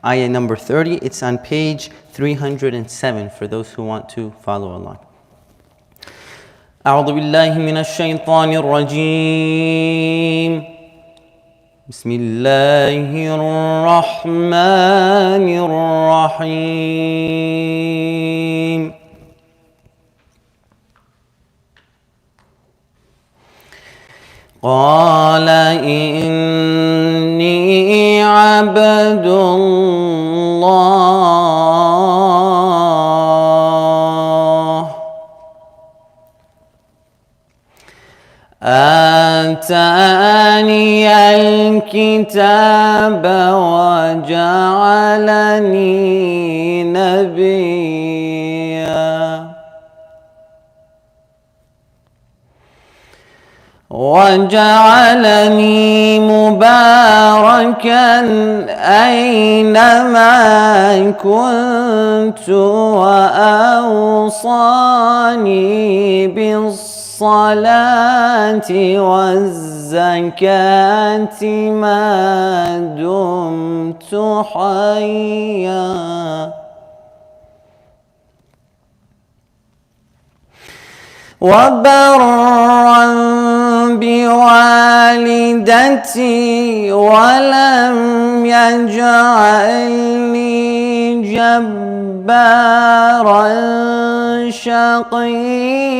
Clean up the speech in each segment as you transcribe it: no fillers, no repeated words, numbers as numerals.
ayah number 30. It's on page 307 for those who want to follow along. أعوذ بالله من الشيطان الرجيم. بسم الله الرحمن الرحيم. قال إني عبد الله آتاني الكتاب وجعلني نبيا وجعلني مباركا أينما كنت وأوصاني بالصلاة والزكاة ما دمت حيا وبرا بوالدتي ولم يجعلني جبارا شقيا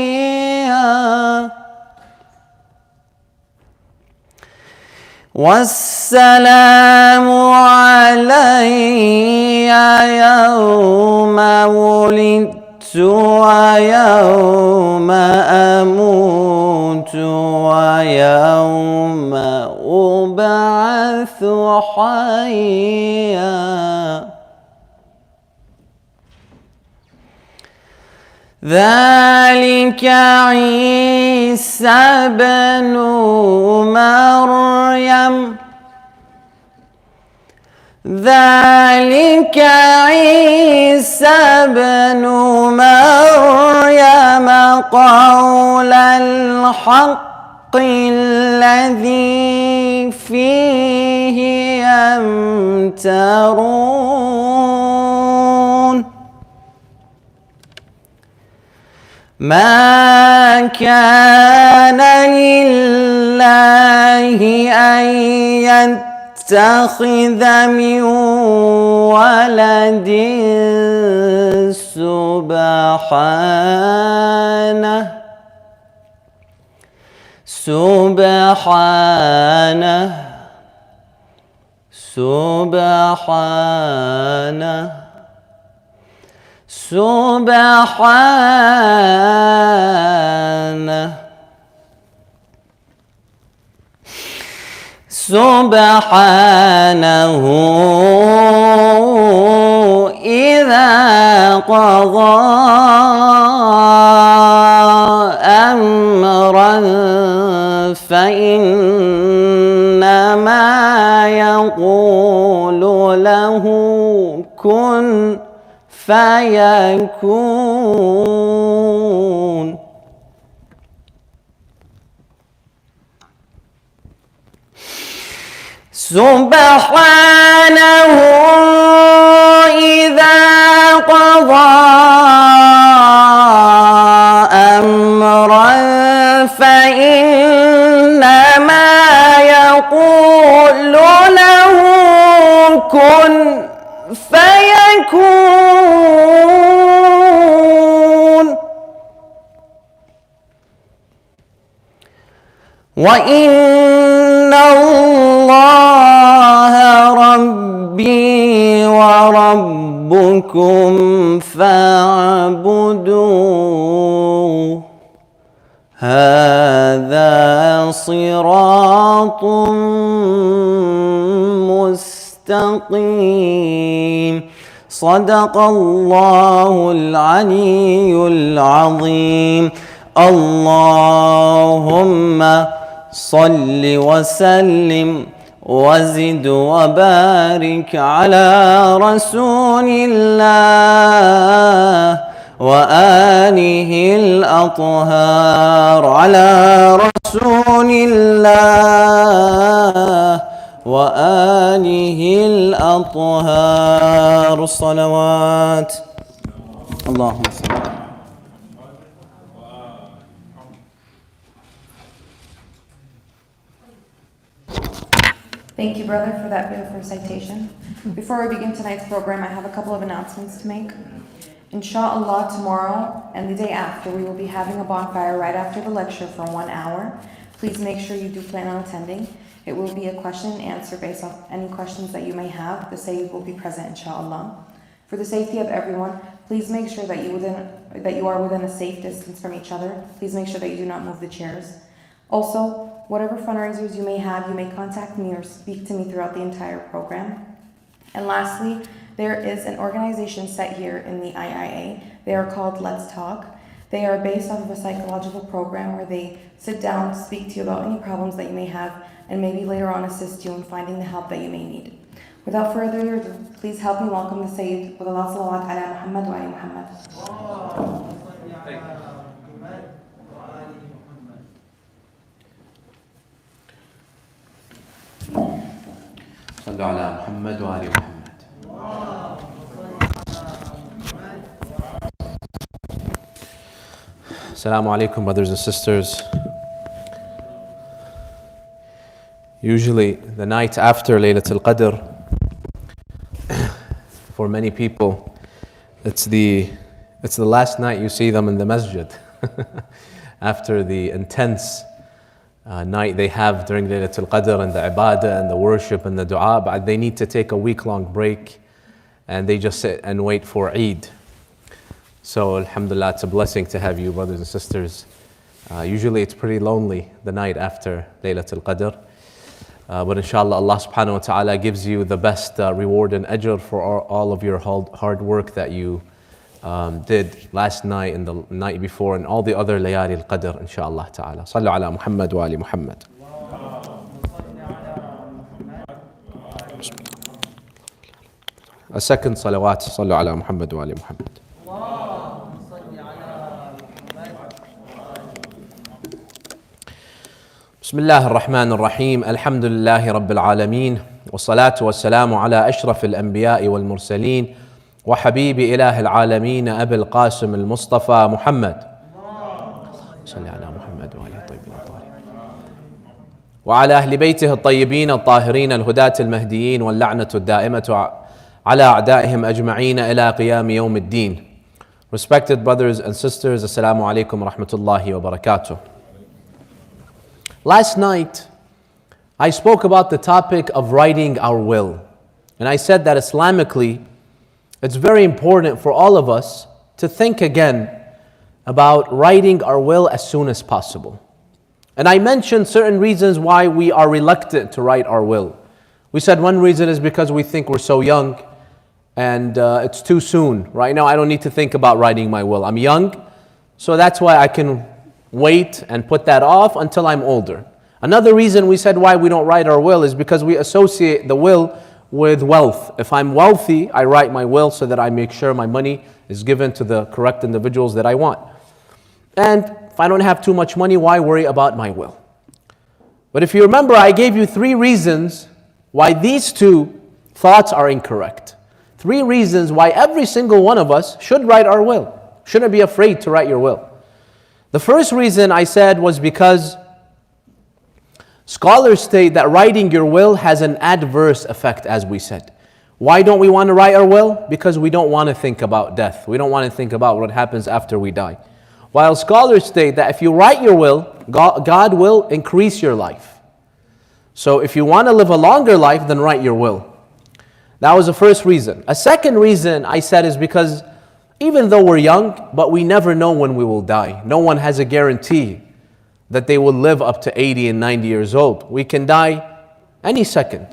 والسلام علي يوم ولدت ويوم أموت ويوم أبعث حيا ذلك عيسى بن مريم ذلك عيسى بن مريم قول الحق الذي فيه يمترون ما كان لله أن يتخذ من ولد سبحانه إذا قضى أمرا فإنما يقول له كن فيكون سبحانه إذا قضى أمرا فإنما يقول له كن فيكون وإن الله ربي وربكم فاعبدوه هذا صراط مستقيم صدق الله العلي العظيم. اللهم صل وسلم وزد وبارك على رسول الله وآله الأطهار على رسول الله وآله الأطهار الصلوات اللهم صل. Thank you, brother, for that beautiful recitation. Before we begin tonight's program, I have a couple of announcements to make. Inshallah, tomorrow and the day after, we will be having a bonfire right after the lecture for 1 hour. Please make sure you do plan on attending. It will be a question and answer based off any questions that you may have. The Sayyid will be present, inshallah. For the safety of everyone, please make sure that you are within a safe distance from each other. Please make sure that you do not move the chairs. Also, whatever fundraisers you may have, you may contact me or speak to me throughout the entire program. And lastly, there is an organization set here in the IIA. They are called Let's Talk. They are based off of a psychological program where they sit down, speak to you about any problems that you may have, and maybe later on assist you in finding the help that you may need. Without further ado, please help me welcome the Sayyid with Allah salawat ala Muhammad wa ali Muhammad. صلوا على محمد وآل محمد. Assalamu alaikum, brothers and sisters. Usually the night after Laylatul Qadr, for many people, it's the last night you see them in the masjid after the intense night they have during Laylatul Qadr and the ibadah and the worship and the dua, but they need to take a week-long break and they just sit and wait for Eid. So alhamdulillah, it's a blessing to have you, brothers and sisters. Usually it's pretty lonely the night after Laylatul Qadr, but inshallah Allah subhanahu wa ta'ala gives you the best reward and ajr for all of your hard work that you did last night and the night before and all the other layali al-qadr, inshallah ta'ala. Sallu ala Muhammad wa ali Muhammad. A second salawat, sallu ala Muhammad wa ali Muhammad. بسم الله الرحمن الرحيم الحمد لله رب العالمين والصلاة والسلام على أشرف الأنبياء والمرسلين وحبيب إله العالمين أبي القاسم المصطفى محمد صلى على محمد وآله الطيبين الطاهرين وعلى أهل بيته الطيبين الطاهرين الهداة المهديين واللعنة الدائمة على أعدائهم أجمعين إلى قيام يوم الدين. Respected brothers and sisters, Assalamu alaikum wa rahmatullahi wa barakatuh. Last night, I spoke about the topic of writing our will. And I said that Islamically, it's very important for all of us to think again about writing our will as soon as possible. And I mentioned certain reasons why we are reluctant to write our will. We said one reason is because we think we're so young and it's too soon. Right now, I don't need to think about writing my will. I'm young, so that's why I can wait and put that off until I'm older. Another reason we said why we don't write our will is because we associate the will with wealth. If I'm wealthy, I write my will so that I make sure my money is given to the correct individuals that I want. And if I don't have too much money, why worry about my will? But if you remember, I gave you 3 reasons why these 2 thoughts are incorrect. 3 reasons why every single one of us should write our will. Shouldn't be afraid to write your will. The first reason I said was because scholars state that writing your will has an adverse effect, as we said. Why don't we want to write our will? Because we don't want to think about death. We don't want to think about what happens after we die. While scholars state that if you write your will, God will increase your life. So if you want to live a longer life, then write your will. That was the first reason. A second reason I said is because even though we're young, but we never know when we will die. No one has a guarantee that they will live up to 80 and 90 years old. We can die any second.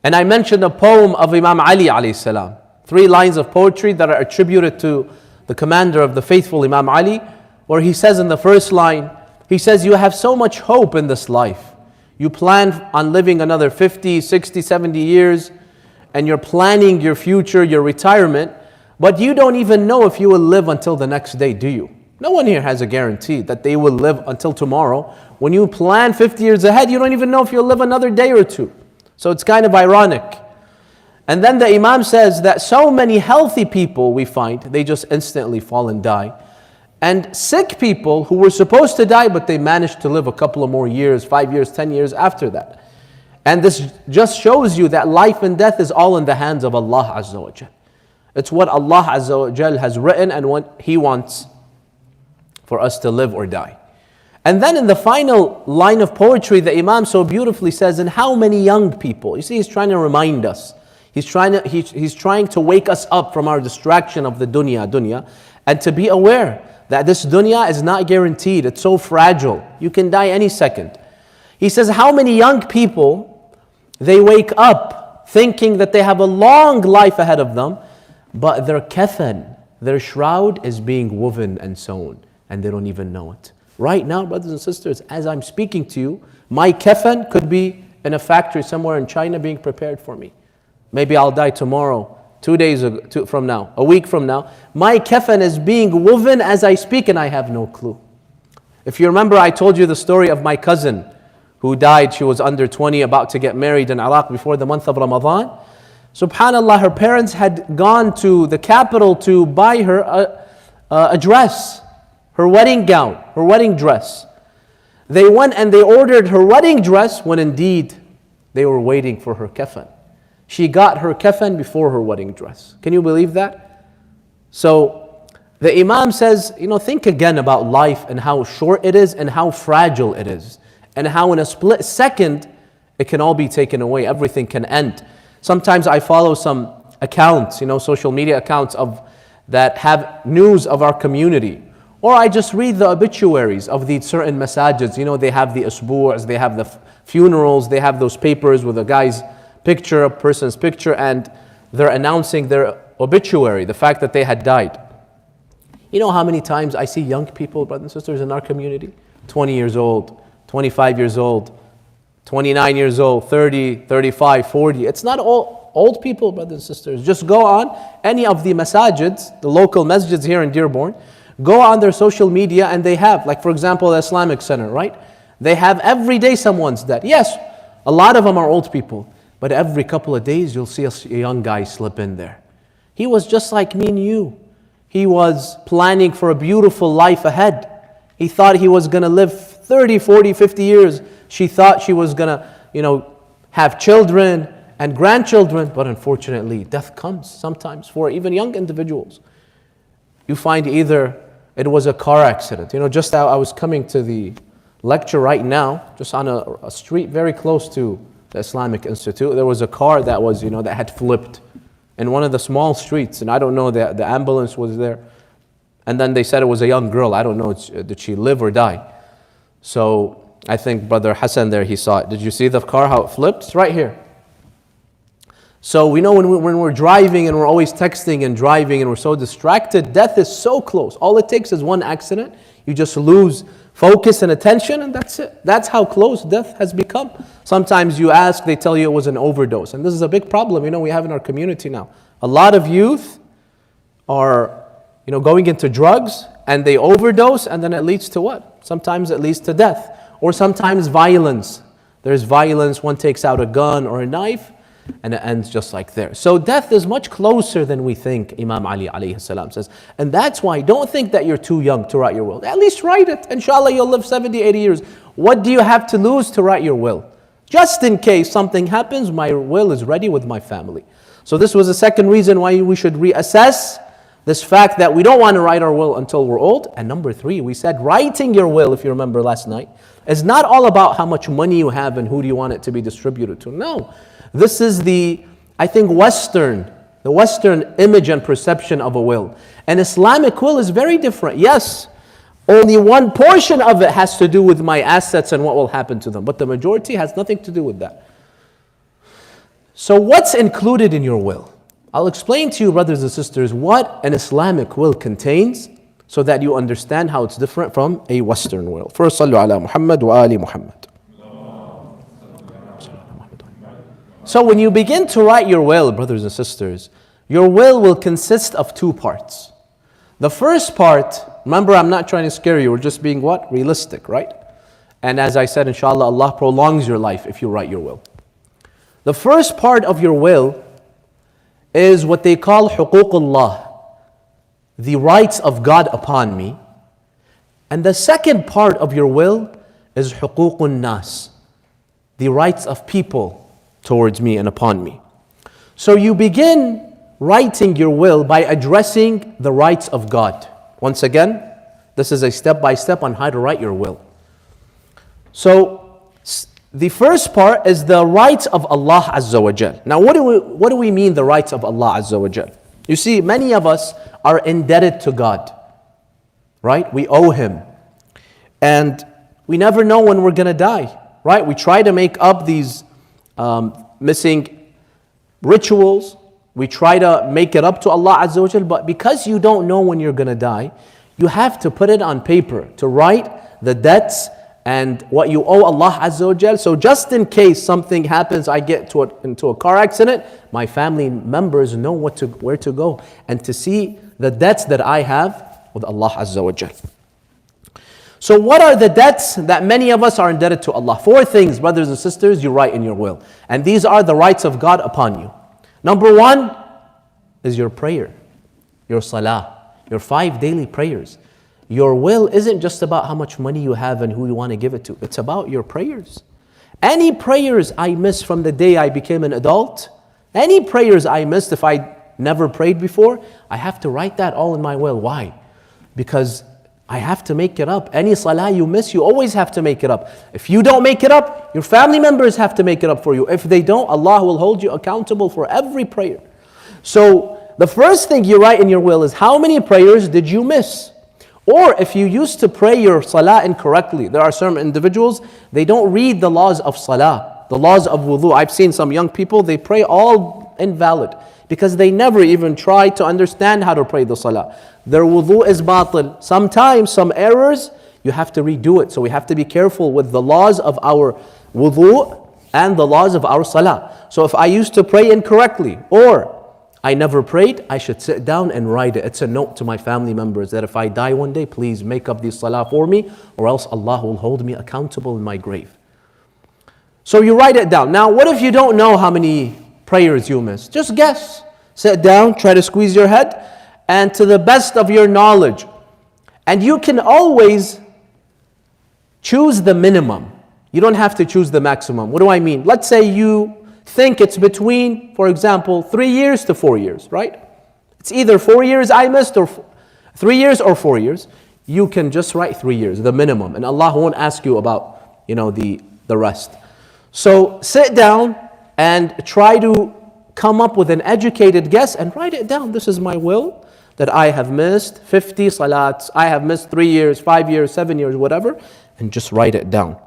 And I mentioned a poem of Imam Ali alayhi salam. 3 lines of poetry that are attributed to the commander of the faithful, Imam Ali, where he says in the first line, he says, you have so much hope in this life. You plan on living another 50, 60, 70 years, and you're planning your future, your retirement, but you don't even know if you will live until the next day, do you? No one here has a guarantee that they will live until tomorrow. When you plan 50 years ahead, you don't even know if you'll live another day or 2. So it's kind of ironic. And then the Imam says that so many healthy people we find, they just instantly fall and die. And sick people who were supposed to die, but they managed to live a couple of more years, 5 years, 10 years after that. And this just shows you that life and death is all in the hands of Allah Azzawajal. It's what Allah Azzawajal has written and what He wants for us to live or die. And then in the final line of poetry, the Imam so beautifully says, and how many young people? You see, he's trying to remind us. He's trying to wake us up from our distraction of the dunya, and to be aware that this dunya is not guaranteed. It's so fragile. You can die any second. He says, how many young people, they wake up thinking that they have a long life ahead of them, but their kafan, their shroud is being woven and sewn, and they don't even know it. Right now, brothers and sisters, as I'm speaking to you, my kafan could be in a factory somewhere in China being prepared for me. Maybe I'll die tomorrow, 2 days from now, a week from now. My kafan is being woven as I speak and I have no clue. If you remember, I told you the story of my cousin who died. She was under 20, about to get married in Iraq before the month of Ramadan. SubhanAllah, her parents had gone to the capital to buy her a dress, her wedding gown, her wedding dress. They went and they ordered her wedding dress when indeed they were waiting for her kafan. She got her kafan before her wedding dress. Can you believe that? So the Imam says, think again about life and how short it is and how fragile it is. And how in a split second, it can all be taken away. Everything can end. Sometimes I follow some accounts, social media accounts that have news of our community. Or I just read the obituaries of these certain masajids. They have the usbu's, they have the funerals, they have those papers with a guy's picture, a person's picture, and they're announcing their obituary, the fact that they had died. You know how many times I see young people, brothers and sisters, in our community? 20 years old, 25 years old, 29 years old, 30, 35, 40. It's not all old people, brothers and sisters. Just go on any of the masajids, the local masjids here in Dearborn, go on their social media and they have, like for example, the Islamic Center, right? They have every day someone's dead. Yes, a lot of them are old people. But every couple of days, you'll see a young guy slip in there. He was just like me and you. He was planning for a beautiful life ahead. He thought he was going to live 30, 40, 50 years. She thought she was going to, have children and grandchildren. But unfortunately, death comes sometimes for even young individuals. You find either it was a car accident. Just how I was coming to the lecture right now, just on a street very close to the Islamic Institute, there was a car that was, that had flipped in one of the small streets, and I don't know, the ambulance was there, and then they said it was a young girl. I don't know, did she live or die? So I think Brother Hassan there, he saw it. Did you see the car, how it flipped? It's right here. So we know when we're driving and we're always texting and driving and we're so distracted, death is so close. All it takes is one accident. You just lose focus and attention, and that's it. That's how close death has become. Sometimes you ask, they tell you it was an overdose. And this is a big problem, we have in our community now. A lot of youth are, going into drugs, and they overdose, and then it leads to what? Sometimes it leads to death. Or sometimes violence. There's violence, one takes out a gun or a knife, and it ends just like there. So death is much closer than we think, Imam Ali alayhi salam says. And that's why, don't think that you're too young to write your will. At least write it. Inshallah, you'll live 70, 80 years. What do you have to lose to write your will? Just in case something happens, my will is ready with my family. So this was the second reason why we should reassess this fact that we don't want to write our will until we're old. And number 3, we said writing your will, if you remember last night, is not all about how much money you have and who do you want it to be distributed to. No. This is the Western image and perception of a will. An Islamic will is very different. Yes, only one portion of it has to do with my assets and what will happen to them, but the majority has nothing to do with that. So what's included in your will? I'll explain to you, brothers and sisters, what an Islamic will contains so that you understand how it's different from a Western will. First, sallu ala Muhammad wa ali Muhammad. So when you begin to write your will, brothers and sisters, your will consist of 2 parts. The first part, remember, I'm not trying to scare you, we're just being what? Realistic, right? And as I said, inshallah, Allah prolongs your life if you write your will. The first part of your will is what they call huququllah, the rights of God upon me. And the second part of your will is huququn nas, the rights of people towards me and upon me. So you begin writing your will by addressing the rights of God. Once again, this is a step-by-step on how to write your will. So the first part is the rights of Allah Azzawajal. Now what do we mean the rights of Allah Azzawajal? You see, many of us are indebted to God, right? We owe Him. And we never know when we're going to die, right? We try to make up these missing rituals. We try to make it up to Allah Azza wa Jal, but because you don't know when you're going to die, you have to put it on paper to write the debts and what you owe Allah Azza wa Jal. So just in case something happens, I get into a car accident, my family members know where to go and to see the debts that I have with Allah Azza wa Jal. So what are the debts that many of us are indebted to Allah? 4 things, brothers and sisters, you write in your will. And these are the rights of God upon you. Number 1 is your prayer, your salah, your 5 daily prayers. Your will isn't just about how much money you have and who you want to give it to. It's about your prayers. Any prayers I missed from the day I became an adult, any prayers I missed if I never prayed before, I have to write that all in my will. Why? Because I have to make it up. Any salah you miss, you always have to make it up. If you don't make it up, your family members have to make it up for you. If they don't, Allah will hold you accountable for every prayer. So the first thing you write in your will is how many prayers did you miss? Or if you used to pray your salah incorrectly, there are some individuals, they don't read the laws of salah, the laws of wudu. I've seen some young people, they pray all invalid because they never even try to understand how to pray the salah. Their wudu is batil. Sometimes some errors, you have to redo it. So we have to be careful with the laws of our wudu and the laws of our salah. So if I used to pray incorrectly or I never prayed, I should sit down and write it. It's a note to my family members that if I die one day, please make up this salah for me, or else Allah will hold me accountable in my grave. So you write it down. Now, what if you don't know how many prayers you missed? Just guess. Sit down, try to squeeze your head, and to the best of your knowledge. And you can always choose the minimum. You don't have to choose the maximum. What do I mean? Let's say you think it's between, for example, 3 years to 4 years, right? It's either 4 years I missed or 3 years or 4 years. You can just write 3 years, the minimum, and Allah won't ask you about, the rest. So sit down and try to come up with an educated guess and write it down. This is my will that I have missed 50 salats, I have missed 3 years, 5 years, 7 years, whatever, and just write it down.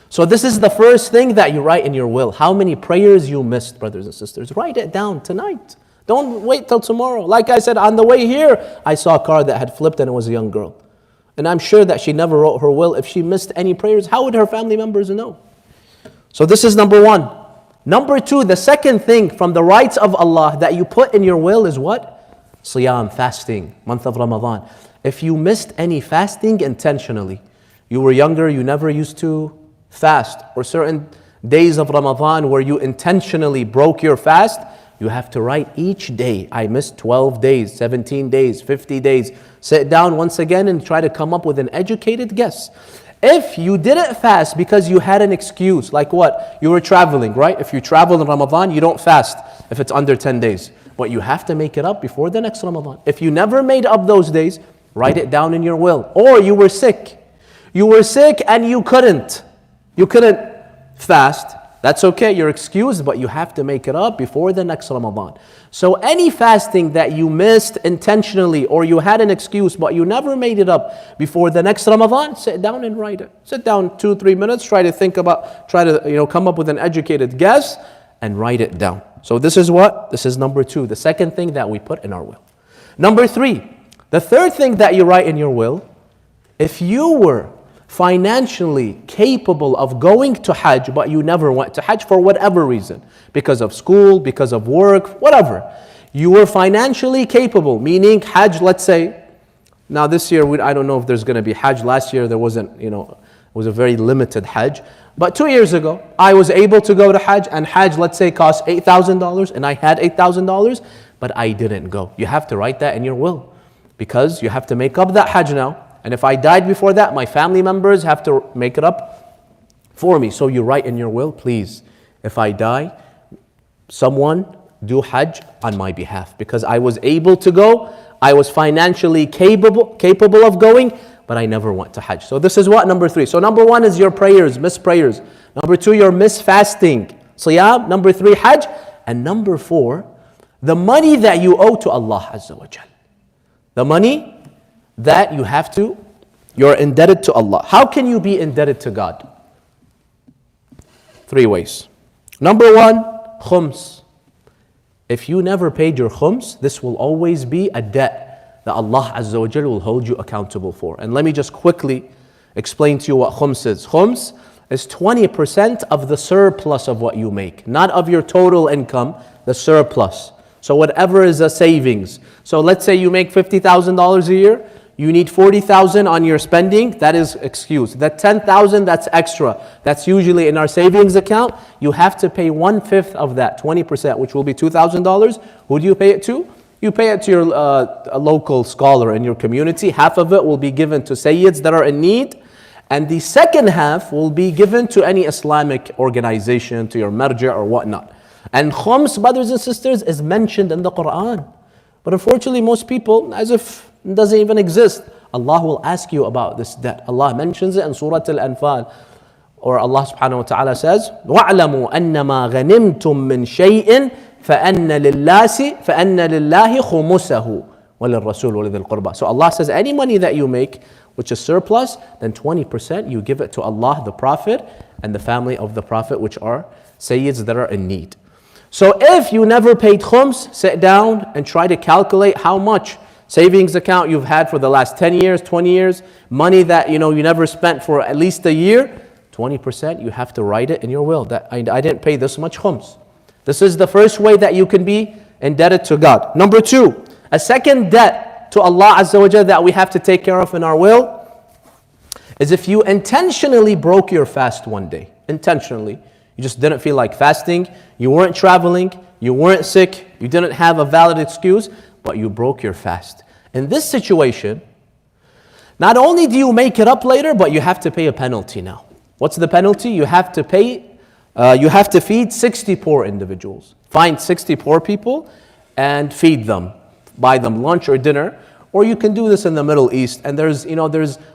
So this is the first thing that you write in your will. How many prayers you missed, brothers and sisters. Write it down tonight. Don't wait till tomorrow. Like I said, on the way here, I saw a car that had flipped and it was a young girl. And I'm sure that she never wrote her will. If she missed any prayers, how would her family members know? So this is number 1. Number 2, the second thing from the rights of Allah that you put in your will is what? Siyam, fasting, month of Ramadan. If you missed any fasting intentionally, you were younger, you never used to fast, or certain days of Ramadan where you intentionally broke your fast, you have to write each day. I missed 12 days, 17 days, 50 days. Sit down once again and try to come up with an educated guess. If you didn't fast because you had an excuse, like what? You were traveling, right? If you travel in Ramadan, you don't fast if it's under 10 days. But you have to make it up before the next Ramadan. If you never made up those days, write it down in your will. Or you were sick. You were sick and you couldn't fast. That's okay, you're excused, but you have to make it up before the next Ramadan. So any fasting that you missed intentionally or you had an excuse but you never made it up before the next Ramadan, sit down and write it. Sit down 2-3 minutes, try to come up with an educated guess and write it down. So this is what? This is number 2, the second thing that we put in our will. Number 3, the third thing that you write in your will, if you were financially capable of going to Hajj, but you never went to Hajj for whatever reason, because of school, because of work, whatever. You were financially capable, meaning Hajj, let's say, now this year, I don't know if there's going to be Hajj. Last year, there wasn't was a very limited Hajj. But 2 years ago, I was able to go to Hajj, and Hajj, let's say, cost $8,000, and I had $8,000, but I didn't go. You have to write that in your will, because you have to make up that Hajj now. And if I died before that, my family members have to make it up for me. So you write in your will, please, if I die, someone do Hajj on my behalf, because I was able to go, I was financially capable of going, but I never went to Hajj. So this is what? Number 3. So number 1 is your prayers, missed prayers. Number 2, your missed fasting, Siyam. Number 3, Hajj. And number 4, the money that you owe to Allah Azzawajal. The money that you're indebted to Allah. How can you be indebted to God? 3 ways. Number 1, khums. If you never paid your khums, this will always be a debt that Allah Azza wa Jalla will hold you accountable for. And let me just quickly explain to you what khums is. Khums is 20% of the surplus of what you make, not of your total income, the surplus. So whatever is a savings. So let's say you make $50,000 a year, you need $40,000 on your spending, that is excused. That $10,000, that's extra. That's usually in our savings account. You have to pay 1/5 of that, 20%, which will be $2,000. Who do you pay it to? You pay it to your a local scholar in your community. Half of it will be given to sayyids that are in need. And the second half will be given to any Islamic organization, to your marja or whatnot. And khums, brothers and sisters, is mentioned in the Qur'an. But unfortunately, most people, as if it doesn't even exist. Allah will ask you about this debt. Allah mentions it in Surah Al-Anfal. Or Allah subhanahu wa ta'ala says, وَاعْلَمُوا أَنَّمَا غَنِمْتُم مِّن شَيْءٍ فَأَنَّ لِلَّهِ خُمُسَهُ وَلِلرَّسُولِ وَلِذِي الْقُرْبَى. So Allah says, any money that you make, which is surplus, then 20% you give it to Allah, the Prophet, and the family of the Prophet, which are sayyids that are in need. So if you never paid khums, sit down and try to calculate how much savings account you've had for the last 10 years, 20 years, money that you never spent for at least a year, 20%, you have to write it in your will that I didn't pay this much khums. This is the first way that you can be indebted to God. Number 2, a second debt to Allah Azza wa Jalla that we have to take care of in our will is if you intentionally broke your fast one day. Intentionally. You just didn't feel like fasting, you weren't traveling, you weren't sick, you didn't have a valid excuse, but you broke your fast. In this situation, not only do you make it up later, but you have to pay a penalty now. What's the penalty? You have to feed 60 poor individuals. Find 60 poor people and feed them. Buy them lunch or dinner. Or you can do this in the Middle East, and there's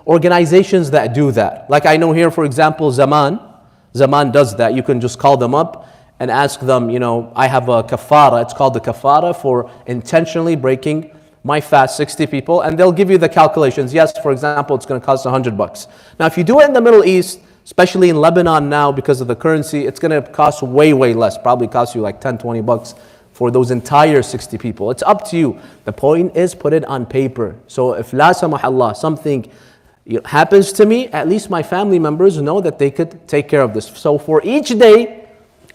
organizations that do that. Like I know here, for example, Zaman does that. You can just call them up and ask them, I have a kafara. It's called the kafara for intentionally breaking my fast, 60 people, and they'll give you the calculations. Yes, for example, it's going to cost $100. Now, if you do it in the Middle East, especially in Lebanon now because of the currency, it's going to cost way, way less. Probably cost you like $10, $20 for those entire 60 people. It's up to you. The point is, put it on paper. So if la samahallah, something happens to me, at least my family members know that they could take care of this. So for each day,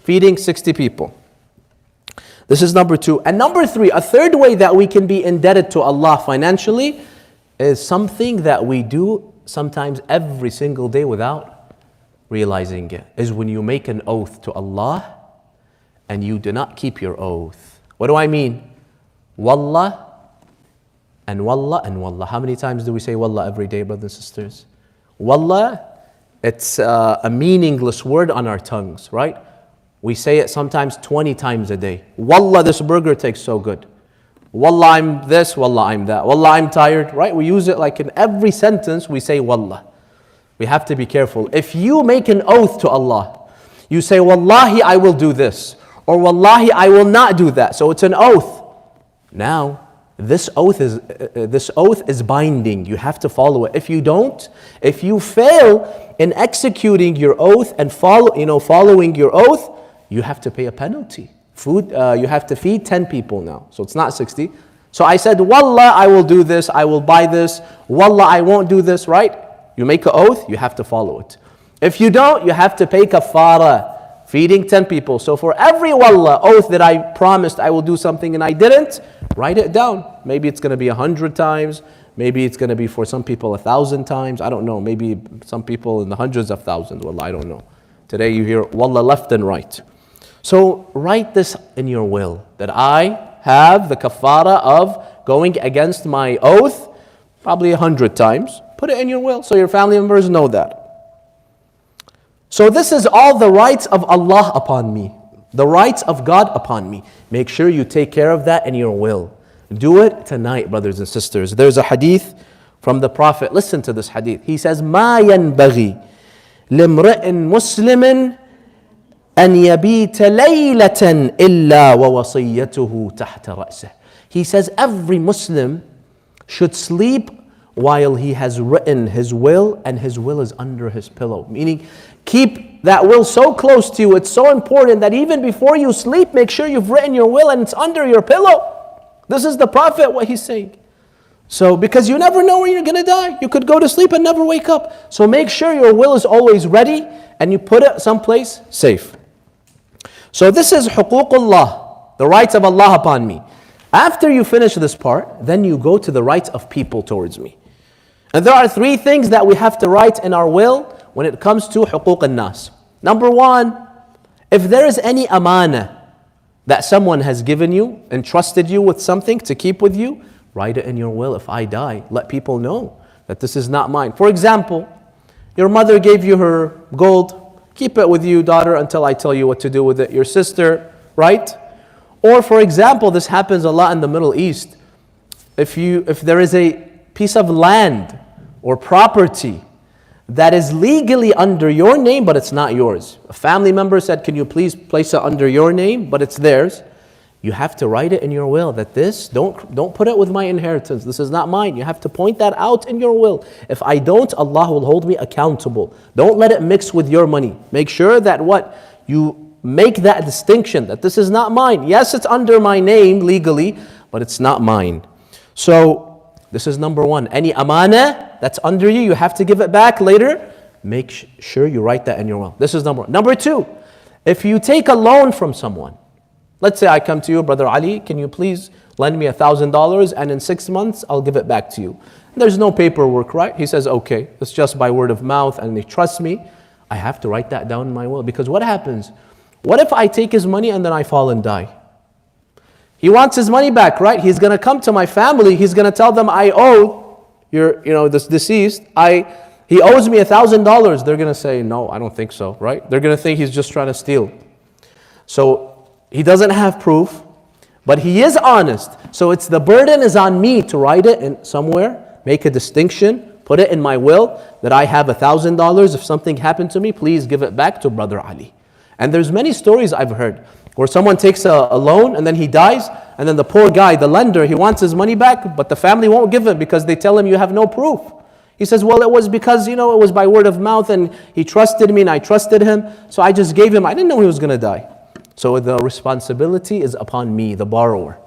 feeding 60 people. This is number 2. And number 3, a third way that we can be indebted to Allah financially is something that we do sometimes every single day without realizing it. Is when you make an oath to Allah and you do not keep your oath. What do I mean? Wallah and wallah and wallah. How many times do we say wallah every day, brothers and sisters? Wallah, it's a meaningless word on our tongues, right? We say it sometimes 20 times a day. Wallah, this burger tastes so good. Wallah, I'm this, wallah, I'm that. Wallah, I'm tired, right? We use it like in every sentence we say wallah. We have to be careful. If you make an oath to Allah, you say, wallahi, I will do this. Or wallahi, I will not do that. So it's an oath. Now, this oath is binding. You have to follow it. If you don't, if you fail in executing your oath and following your oath, you have to pay a penalty. You have to feed 10 people now. So it's not 60. So I said, wallah, I will do this, I will buy this. Wallah, I won't do this, right? You make an oath, you have to follow it. If you don't, you have to pay kafara, feeding 10 people. So for every wallah, oath that I promised I will do something and I didn't, write it down. Maybe it's going to be 100 times, Maybe it's going to be for some people 1,000 times. I don't know. Maybe some people in the hundreds of thousands. Well, I don't know. Today you hear wallah left and right. So write this in your will, that I have the kafara of going against my oath probably 100 times. Put it in your will so your family members know that. So this is all the rights of Allah upon me, the rights of God upon me. Make sure you take care of that in your will. Do it tonight, brothers and sisters. There's a hadith from the Prophet. Listen to this hadith. He says, مَا يَنْبَغِي لِمْرِئٍ مُسْلِمٍ أَنْ يَبِيتَ لَيْلَةً إِلَّا وَوَصِيَّتُهُ تَحْتَ رَأْسِهِ. He says every Muslim should sleep while he has written his will and his will is under his pillow. Meaning, keep that will so close to you. It's so important that even before you sleep, make sure you've written your will and it's under your pillow. This is the Prophet, what he's saying. So, because you never know when you're going to die. You could go to sleep and never wake up. So make sure your will is always ready and you put it someplace safe. So this is huququllah, the rights of Allah upon me. After you finish this part, then you go to the rights of people towards me. And there are 3 things that we have to write in our will when it comes to huquq al-nas. Number 1, if there is any amana that someone has given you, entrusted you with something to keep with you, write it in your will. If I die, let people know that this is not mine. For example, your mother gave you her gold. Keep it with you, daughter, until I tell you what to do with it. Your sister, right? Or for example, this happens a lot in the Middle East. If there is a piece of land or property that is legally under your name, but it's not yours. A family member said, can you please place it under your name, but it's theirs. You have to write it in your will that this, don't put it with my inheritance. This is not mine. You have to point that out in your will. If I don't, Allah will hold me accountable. Don't let it mix with your money. Make sure that you make that distinction, that this is not mine. Yes, it's under my name legally, but it's not mine. So, this is number 1. Any amana that's under you, you have to give it back later. Make sure you write that in your will. This is number 1. Number 2, if you take a loan from someone, let's say I come to you, Brother Ali, can you please lend me $1,000 and in 6 months I'll give it back to you. There's no paperwork, right? He says, okay, it's just by word of mouth and they trust me. I have to write that down in my will because what happens? What if I take his money and then I fall and die? He wants his money back, right? He's going to come to my family. He's going to tell them, I owe this deceased. He owes me $1,000. They're going to say, no, I don't think so, right? They're going to think he's just trying to steal. So he doesn't have proof, but he is honest. So the burden is on me to write it in somewhere, make a distinction, put it in my will that I have $1,000. If something happened to me, please give it back to Brother Ali. And there's many stories I've heard where someone takes a loan and then he dies and then the poor guy, the lender, he wants his money back, but the family won't give him because they tell him you have no proof. He says, well, it was because, it was by word of mouth and he trusted me and I trusted him. So I just gave him, I didn't know he was going to die. So the responsibility is upon me, the borrower.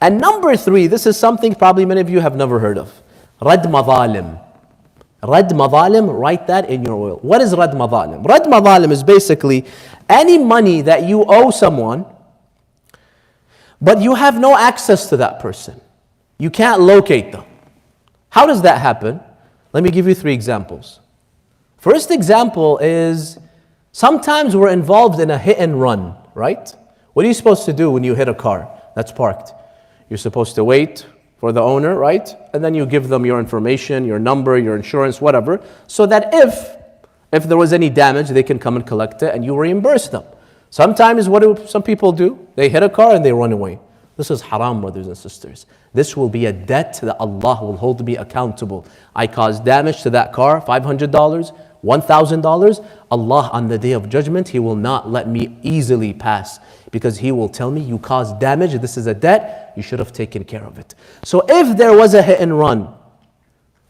And number 3, this is something probably many of you have never heard of. Rad madhalim. Rad madhalim, write that in your will. What is rad madhalim? Rad madhalim is basically any money that you owe someone, but you have no access to that person. You can't locate them. How does that happen? Let me give you 3 examples. First example is sometimes we're involved in a hit and run, right? What are you supposed to do when you hit a car that's parked? You're supposed to wait for the owner, right? And then you give them your information, your number, your insurance, whatever, so that if there was any damage, they can come and collect it and you reimburse them. Sometimes what do some people do? They hit a car and they run away. This is haram, brothers and sisters. This will be a debt that Allah will hold me accountable. I caused damage to that car, $500, $1,000. Allah on the Day of Judgment, He will not let me easily pass because He will tell me, you caused damage, this is a debt, you should have taken care of it. So if there was a hit and run,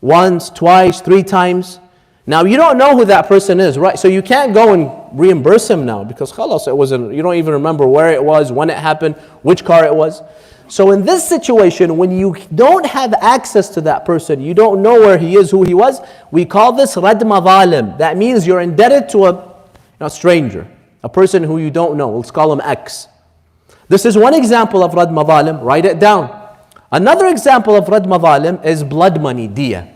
once, twice, 3 times, now you don't know who that person is, right? So you can't go and reimburse him now because khalas, you don't even remember where it was, when it happened, which car it was. So in this situation, when you don't have access to that person, you don't know where he is, who he was, we call this rad madhalim. That means you're indebted to a stranger, a person who you don't know. Let's call him X. This is one example of rad madhalim. Write it down. Another example of rad madhalim is blood money, diya.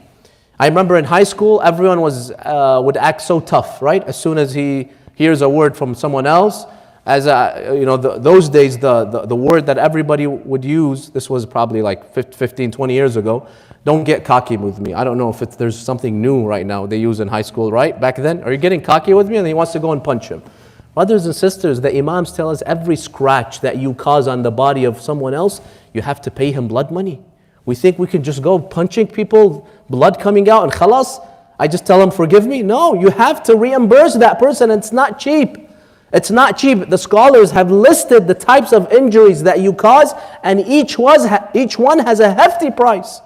I remember in high school, everyone would act so tough, right? As soon as he hears a word from someone else, those days, the word that everybody would use, this was probably like 15, 20 years ago, don't get cocky with me. I don't know if there's something new right now they use in high school, right? Back then, are you getting cocky with me? And he wants to go and punch him. Brothers and sisters, the Imams tell us every scratch that you cause on the body of someone else, you have to pay him blood money. We think we can just go punching people, blood coming out, and khalas, I just tell them, forgive me. No, you have to reimburse that person. It's not cheap. It's not cheap. The scholars have listed the types of injuries that you cause, and each one has a hefty price.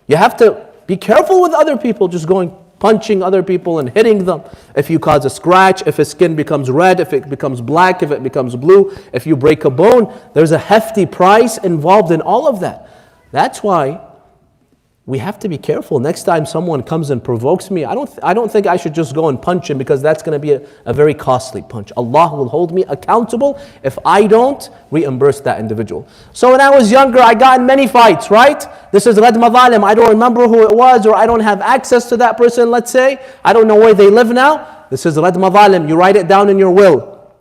You have to be careful with other people, just going punching other people and hitting them. If you cause a scratch, if his skin becomes red, if it becomes black, if it becomes blue, if you break a bone, there's a hefty price involved in all of that. That's why we have to be careful. Next time someone comes and provokes me, I don't think I should just go and punch him, because that's going to be a very costly punch. Allah will hold me accountable if I don't reimburse that individual. So when I was younger, I got in many fights, right? This is rad madhalim. I don't remember who it was, or I don't have access to that person, let's say. I don't know where they live now. This is rad madhalim. You write it down in your will.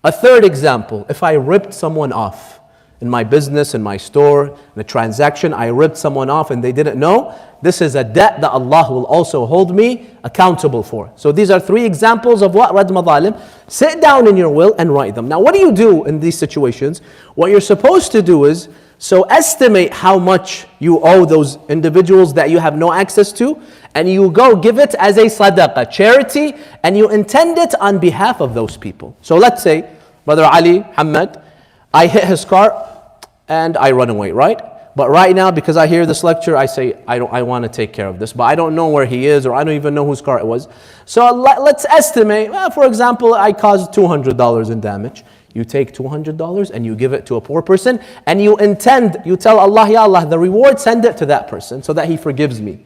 A third example, if I ripped someone off, in my business, in my store, in a transaction, I ripped someone off and they didn't know. This is a debt that Allah will also hold me accountable for. So these are three examples of what? Rad madhalim. Sit down in your will and write them. Now what do you do in these situations? What you're supposed to do is, so estimate how much you owe those individuals that you have no access to, and you go give it as a sadaqah, charity, and you intend it on behalf of those people. So let's say, Brother Ali, Hamad, I hit his car and I run away, right? But right now, because I hear this lecture, I say, I want to take care of this, but I don't know where he is, or I don't even know whose car it was. So let's estimate, for example, I caused $200 in damage. You take $200 and you give it to a poor person, and you tell Allah, Ya Allah, the reward, send it to that person so that he forgives me.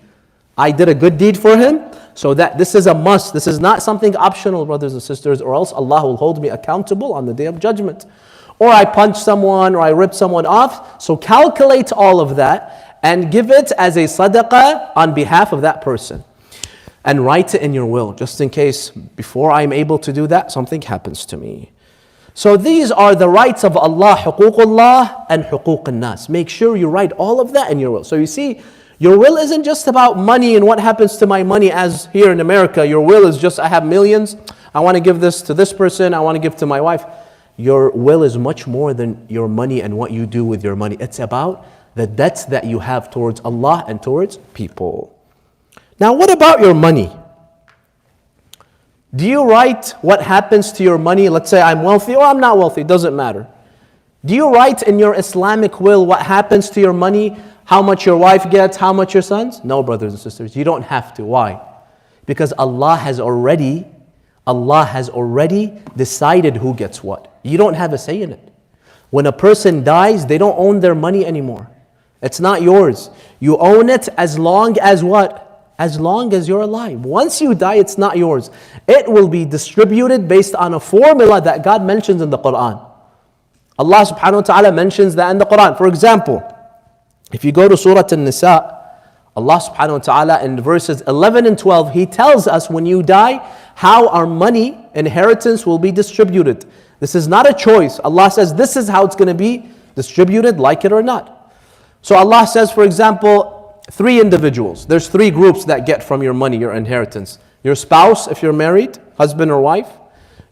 I did a good deed for him, so that this is a must. This is not something optional, brothers and sisters, or else Allah will hold me accountable on the Day of Judgment. Or I punched someone, or I ripped someone off. So calculate all of that and give it as a sadaqah on behalf of that person. And write it in your will, just in case before I'm able to do that, something happens to me. So these are the rights of Allah, huququllah and huquq al-nas. Make sure you write all of that in your will. So you see, your will isn't just about money and what happens to my money, as here in America. Your will is just, I have millions, I want to give this to this person, I want to give to my wife. Your will is much more than your money and what you do with your money. It's about the debts that you have towards Allah and towards people. Now, what about your money? Do you write what happens to your money? Let's say I'm wealthy or I'm not wealthy, it doesn't matter. Do you write in your Islamic will what happens to your money? How much your wife gets, how much your sons? No, brothers and sisters, you don't have to. Why? Because Allah has already decided who gets what. You don't have a say in it. When a person dies, they don't own their money anymore. It's not yours. You own it as long as what? As long as you're alive. Once you die, it's not yours. It will be distributed based on a formula that God mentions in the Qur'an. Allah subhanahu wa ta'ala mentions that in the Qur'an. For example, if you go to Surah An-Nisa, Allah subhanahu wa ta'ala in verses 11 and 12, He tells us when you die, how our money, inheritance will be distributed. This is not a choice. Allah says this is how it's going to be distributed, like it or not. So Allah says, for example, 3 individuals. There's 3 groups that get from your money, your inheritance. Your spouse, if you're married, husband or wife,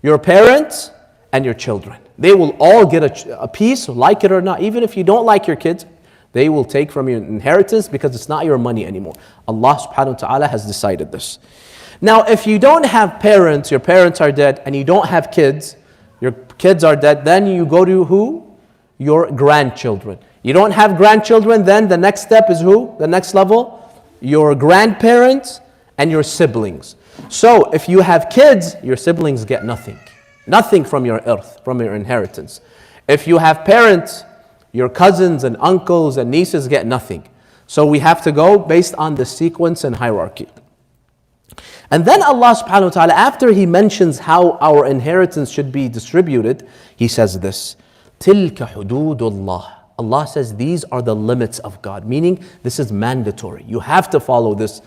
your parents, and your children. They will all get a piece, like it or not. Even if you don't like your kids, they will take from your inheritance because it's not your money anymore. Allah subhanahu wa ta'ala has decided this. Now, if you don't have parents, your parents are dead, and you don't have kids, your kids are dead, then you go to who? Your grandchildren. You don't have grandchildren, then the next step is who? The next level? Your grandparents and your siblings. So, if you have kids, your siblings get nothing. Nothing from your earth, from your inheritance. If you have parents, your cousins and uncles and nieces get nothing. So we have to go based on the sequence and hierarchy. And then Allah subhanahu wa ta'ala, after He mentions how our inheritance should be distributed, He says this, تِلْكَ حُدُودُ اللَّهِ. Allah says these are the limits of God, meaning this is mandatory. You have to follow this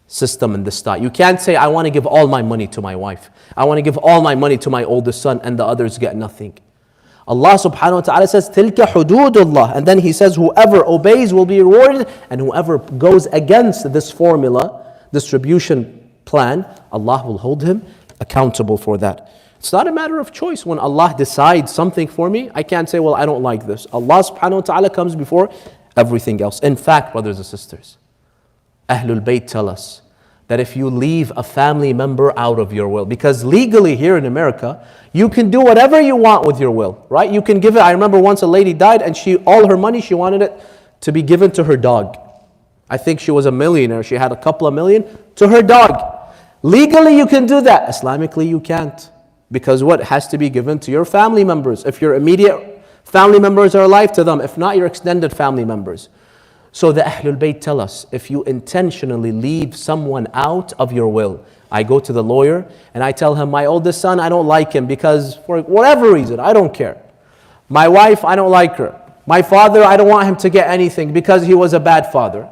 system and this style. You can't say, I want to give all my money to my wife. I want to give all my money to my oldest son and the others get nothing. Allah subhanahu wa ta'ala says, Tilka hududullah. And then He says, whoever obeys will be rewarded, and whoever goes against this formula, distribution plan, Allah will hold him accountable for that. It's not a matter of choice. When Allah decides something for me, I can't say, well, I don't like this. Allah subhanahu wa ta'ala comes before everything else. In fact, brothers and sisters, Ahlul Bayt tell us that if you leave a family member out of your will, because legally here in America, you can do whatever you want with your will, right? You can give it. I remember once a lady died and all her money, she wanted it to be given to her dog. I think she was a millionaire. She had a couple of million to her dog. Legally, you can do that. Islamically, you can't. Because what has to be given to your family members. If your immediate family members are alive, to them. If not, your extended family members. So the Ahlul Bayt tell us, if you intentionally leave someone out of your will, I go to the lawyer and I tell him, my oldest son, I don't like him because for whatever reason, I don't care. My wife, I don't like her. My father, I don't want him to get anything because he was a bad father.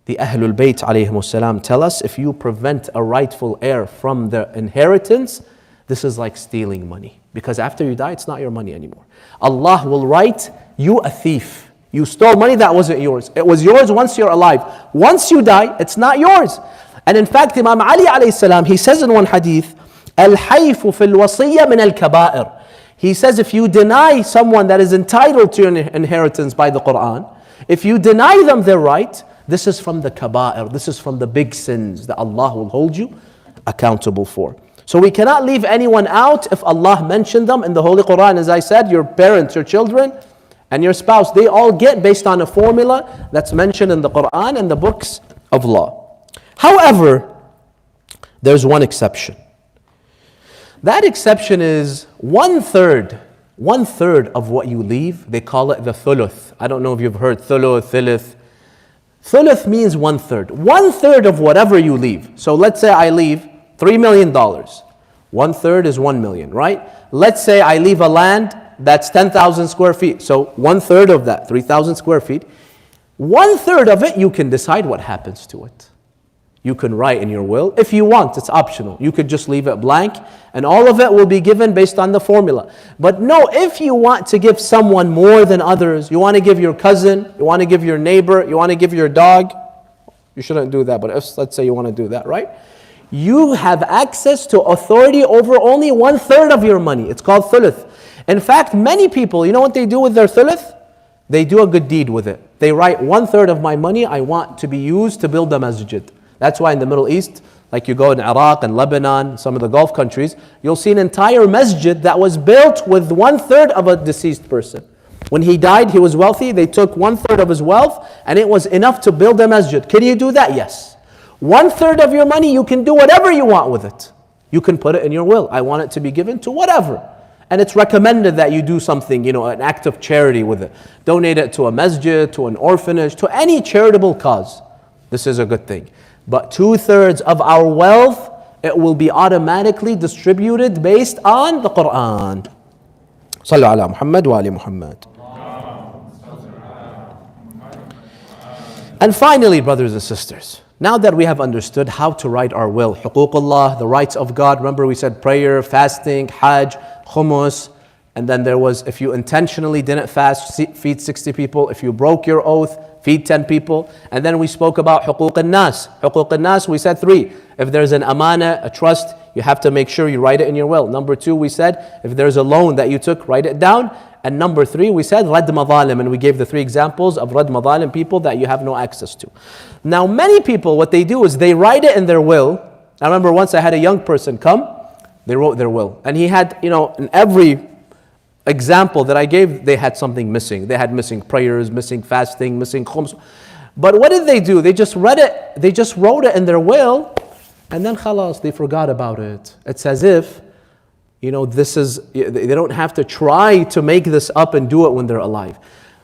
The Ahlul Bayt alayhimus salam tell us, if you prevent a rightful heir from the inheritance, this is like stealing money. Because after you die, it's not your money anymore. Allah will write you a thief. You stole money that wasn't yours. It was yours once you're alive. Once you die, it's not yours. And in fact, Imam Ali alayhi salam, he says in one hadith, Al-hayfu fil wasiyya min al-kaba'ir. He says if you deny someone that is entitled to an inheritance by the Qur'an, if you deny them their right, this is from the kaba'ir. This is from the big sins that Allah will hold you accountable for. So we cannot leave anyone out if Allah mentioned them in the Holy Qur'an. As I said, your parents, your children, and your spouse, they all get based on a formula that's mentioned in the Qur'an and the books of law. However, there's one exception. That exception is one third of what you leave. They call it the thuluth. I don't know if you've heard thuluth, thilith. Thuluth means 1/3. 1/3 of whatever you leave. So let's say I leave $3 million. 1/3 is 1 million, right? Let's say I leave a land that's 10,000 square feet. So 1/3 of that, 3,000 square feet. 1/3 of it, you can decide what happens to it. You can write in your will. If you want, it's optional. You could just leave it blank and all of it will be given based on the formula. But no, if you want to give someone more than others, you want to give your cousin, you want to give your neighbor, you want to give your dog, you shouldn't do that, but if, let's say you want to do that, right? You have access to authority over only 1/3 of your money. It's called thuluth. In fact, many people, you know what they do with their thuluth? They do a good deed with it. They write 1/3 of my money I want to be used to build a masjid. That's why in the Middle East, like you go in Iraq and Lebanon, some of the Gulf countries, you'll see an entire masjid that was built with 1/3 of a deceased person. When he died, he was wealthy, they took 1/3 of his wealth and it was enough to build a masjid. Can you do that? Yes. 1/3 of your money, you can do whatever you want with it. You can put it in your will. I want it to be given to whatever. And it's recommended that you do something, an act of charity with it. Donate it to a masjid, to an orphanage, to any charitable cause. This is a good thing. But 2/3 of our wealth, it will be automatically distributed based on the Qur'an. Sallu ala Muhammad wa ali Muhammad. And finally, brothers and sisters, now that we have understood how to write our will, huququllah, the rights of God, remember we said prayer, fasting, hajj, khumus, and then there was, if you intentionally didn't fast, feed 60 people. If you broke your oath, feed 10 people. And then we spoke about huquq al-nas. Huquq al-nas, we said 3. If there's an amana, a trust, you have to make sure you write it in your will. Number 2, we said, if there's a loan that you took, write it down. And number 3, we said, rad madalim. And we gave the 3 examples of rad madalim, people that you have no access to. Now, many people, what they do is they write it in their will. I remember once I had a young person come, they wrote their will. And he had, in every example that I gave, they had something missing. They had missing prayers, missing fasting, missing khums. But what did they do? They just read it, they just wrote it in their will, and then khalas, they forgot about it. It's as if, they don't have to try to make this up and do it when they're alive.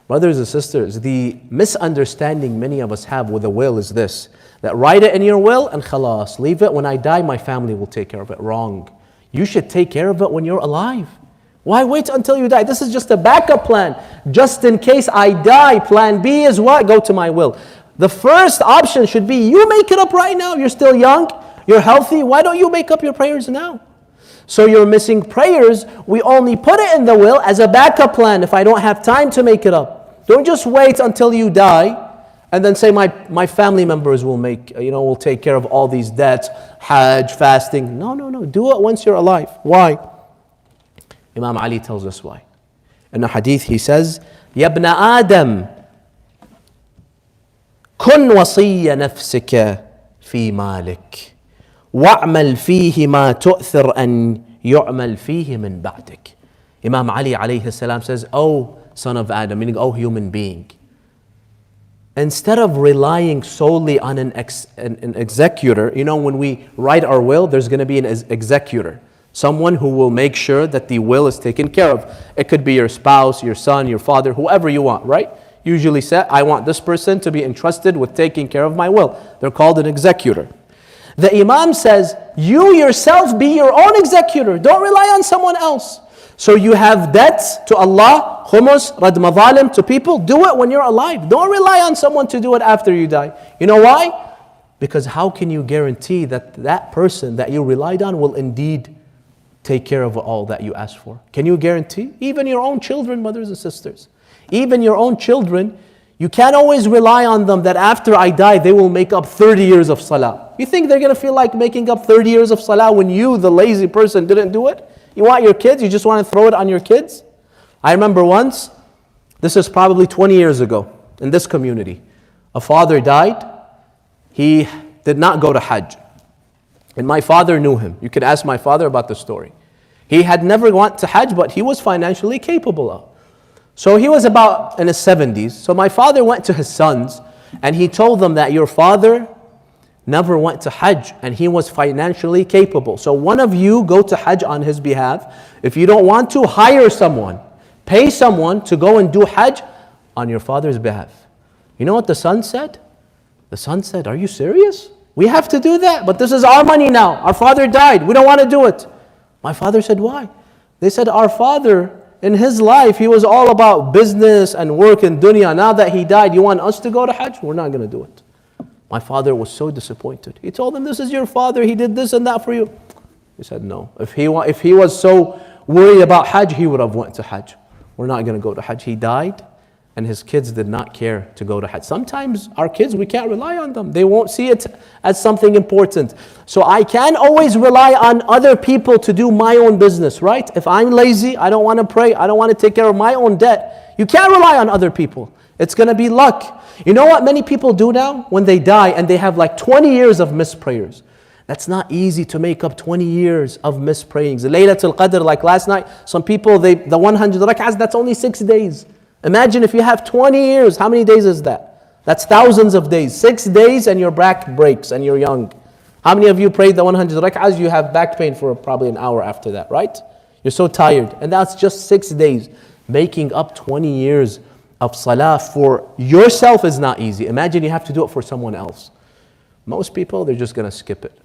Brothers and sisters, the misunderstanding many of us have with a will is this, that write it in your will and khalas, leave it. When I die, my family will take care of it. Wrong. You should take care of it when you're alive. Why wait until you die? This is just a backup plan. Just in case I die, plan B is what? Go to my will. The first option should be you make it up right now. You're still young, you're healthy. Why don't you make up your prayers now? So you're missing prayers. We only put it in the will as a backup plan if I don't have time to make it up. Don't just wait until you die and then say my family members will will take care of all these debts, Hajj, fasting. No. Do it once you're alive. Why? Imam Ali tells us why. In the hadith he says, يَا ابْنَ آدَمْ كُنْ وَصِيَّ نَفْسِكَ فِي مَالِكَ وَاعْمَلْ فِيهِ مَا تُؤْثِرْ أَنْ يُعْمَلْ فِيهِ مِنْ بَعْدِكَ. Imam Ali alayhi salam says, oh son of Adam, meaning oh human being, instead of relying solely on an executor, when we write our will, there's going to be an executor. Someone who will make sure that the will is taken care of. It could be your spouse, your son, your father, whoever you want, right? Usually say, I want this person to be entrusted with taking care of my will. They're called an executor. The Imam says, you yourself be your own executor. Don't rely on someone else. So you have debts to Allah, khumus, rad madhalim to people. Do it when you're alive. Don't rely on someone to do it after you die. You know why? Because how can you guarantee that that person that you relied on will indeed take care of all that you asked for? Can you guarantee? Even your own children, mothers and sisters. Even your own children, you can't always rely on them that after I die, they will make up 30 years of salah. You think they're going to feel like making up 30 years of salah when you, the lazy person, didn't do it? You want your kids, you just want to throw it on your kids? I remember once, this is probably 20 years ago, in this community, a father died. He did not go to Hajj. And my father knew him. You could ask my father about the story. He had never went to Hajj, but he was financially capable of. So he was about in his 70s. So my father went to his sons and he told them that your father never went to Hajj and he was financially capable. So one of you go to Hajj on his behalf. If you don't want to, hire someone. Pay someone to go and do Hajj on your father's behalf. You know what the son said? The son said, are you serious? We have to do that, but this is our money now. Our father died. We don't want to do it. My father said, why? They said, our father, in his life, he was all about business and work and dunya. Now that he died, you want us to go to Hajj? We're not going to do it. My father was so disappointed. He told them, this is your father. He did this and that for you. He said, no. If he was so worried about Hajj, he would have went to Hajj. We're not going to go to Hajj. He died. And his kids did not care to go to Hajj. Sometimes our kids, we can't rely on them. They won't see it as something important. So I can't always rely on other people to do my own business, right? If I'm lazy, I don't want to pray, I don't want to take care of my own debt. You can't rely on other people. It's going to be luck. You know what many people do now? When they die and they have like 20 years of missed prayers. That's not easy to make up 20 years of missed prayings. Laylatul Qadr, like last night, some people, the 100 rak'ahs, that's only 6 days. Imagine if you have 20 years, how many days is that? That's thousands of days. 6 days and your back breaks and you're young. How many of you prayed the 100 rak'ahs? You have back pain for probably an hour after that, right? You're so tired. And that's just 6 days. Making up 20 years of salah for yourself is not easy. Imagine you have to do it for someone else. Most people, they're just going to skip it.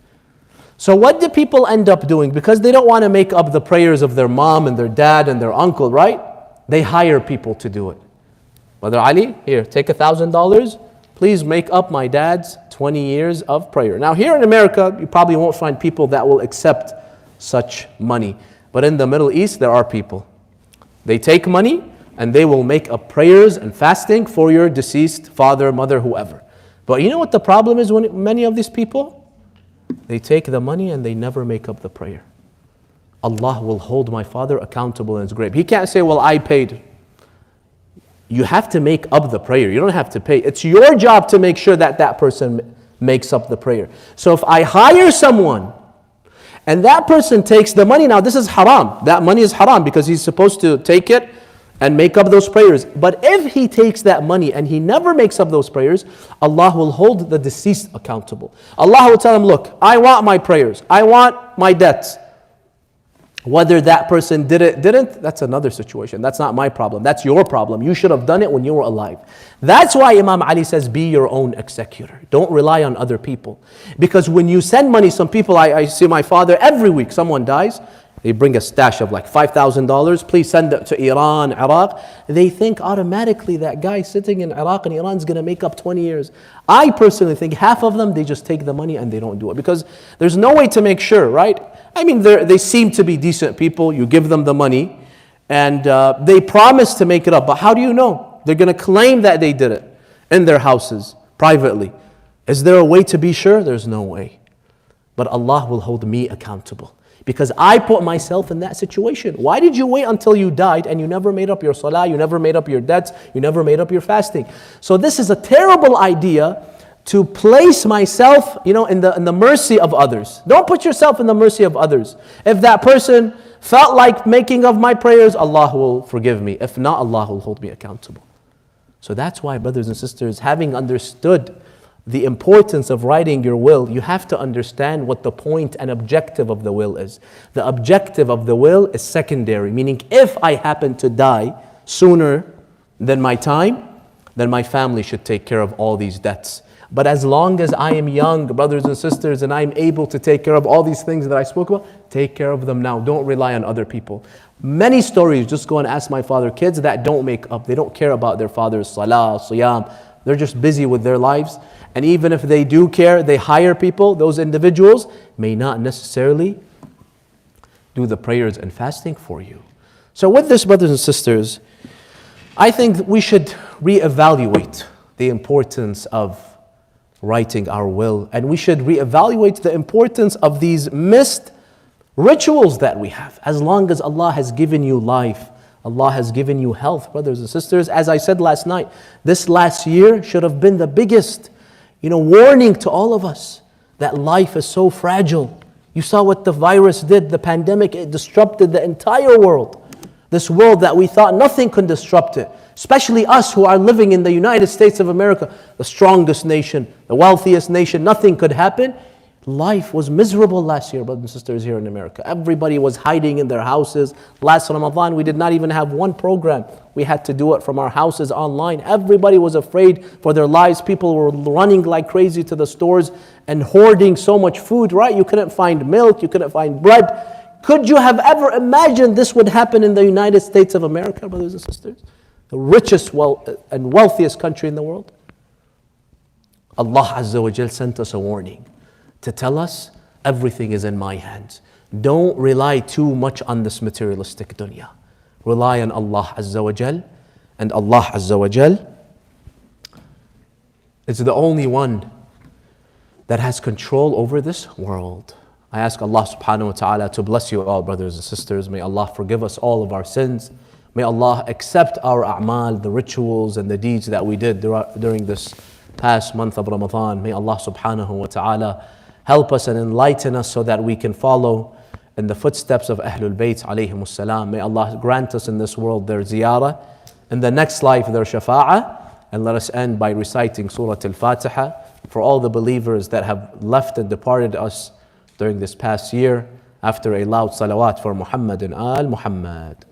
So what do people end up doing? Because they don't want to make up the prayers of their mom and their dad and their uncle, right? They hire people to do it. Brother Ali, here, take $1,000. Please make up my dad's 20 years of prayer. Now here in America, you probably won't find people that will accept such money. But in the Middle East, there are people. They take money and they will make up prayers and fasting for your deceased father, mother, whoever. But you know what the problem is when many of these people? They take the money and they never make up the prayer. Allah will hold my father accountable in his grave. He can't say, well, I paid. You have to make up the prayer. You don't have to pay. It's your job to make sure that that person makes up the prayer. So if I hire someone and that person takes the money, now this is haram. That money is haram because he's supposed to take it and make up those prayers. But if he takes that money and he never makes up those prayers, Allah will hold the deceased accountable. Allah will tell him, look, I want my prayers. I want my debts. Whether that person didn't, that's another situation. That's not my problem. That's your problem. You should have done it when you were alive. That's why Imam Ali says, be your own executor. Don't rely on other people. Because when you send money, some people, I see my father every week, someone dies, They bring a stash of like $5,000. Please send it to Iran, Iraq. They think automatically that guy sitting in Iraq and Iran is going to make up 20 years. I personally think half of them, they just take the money and they don't do it. Because there's no way to make sure, right? I mean, they seem to be decent people. You give them the money and they promise to make it up. But how do you know? They're going to claim that they did it in their houses, privately. Is there a way to be sure? There's no way. But Allah will hold me accountable. Because I put myself in that situation. Why did you wait until you died and you never made up your salah, you never made up your debts, you never made up your fasting? So this is a terrible idea to place myself, in the mercy of others. Don't put yourself in the mercy of others. If that person felt like making of my prayers, Allah will forgive me. If not, Allah will hold me accountable. So that's why, brothers and sisters, having understood the importance of writing your will, you have to understand what the point and objective of the will is. The objective of the will is secondary, meaning if I happen to die sooner than my time, then my family should take care of all these debts. But as long as I am young, brothers and sisters, and I'm able to take care of all these things that I spoke about, take care of them now. Don't rely on other people. Many stories, just go and ask my father, kids that don't make up, they don't care about their father's salah, siyam. They're just busy with their lives. And even if they do care, they hire people. Those individuals may not necessarily do the prayers and fasting for you. So with this, brothers and sisters, I think we should reevaluate the importance of writing our will. And we should reevaluate the importance of these missed rituals that we have. As long as Allah has given you life, Allah has given you health, brothers and sisters. As I said last night, this last year should have been the biggest warning to all of us that life is so fragile. You saw what the virus did, the pandemic, it disrupted the entire world. This world that we thought nothing could disrupt it. Especially us who are living in the United States of America, the strongest nation, the wealthiest nation, nothing could happen. Life was miserable last year, brothers and sisters, here in America. Everybody was hiding in their houses. Last Ramadan, we did not even have one program. We had to do it from our houses online. Everybody was afraid for their lives. People were running like crazy to the stores and hoarding so much food, right? You couldn't find milk, you couldn't find bread. Could you have ever imagined this would happen in the United States of America, brothers and sisters? The richest and wealthiest country in the world? Allah Azzawajal sent us a warning to tell us everything is in my hands. Don't rely too much on this materialistic dunya. Rely on Allah Azzawajal, and Allah Azzawajal is the only one that has control over this world. I ask Allah subhanahu wa ta'ala to bless you all, brothers and sisters. May Allah forgive us all of our sins. May Allah accept our a'mal, the rituals and the deeds that we did during this past month of Ramadan. May Allah subhanahu wa ta'ala help us and enlighten us so that we can follow in the footsteps of Ahlul Bayt alayhimus salam. May Allah grant us in this world their ziyarah, in the next life their shafa'ah, and let us end by reciting Surah Al-Fatiha for all the believers that have left and departed us during this past year, after a loud salawat for Muhammad and Al Muhammad.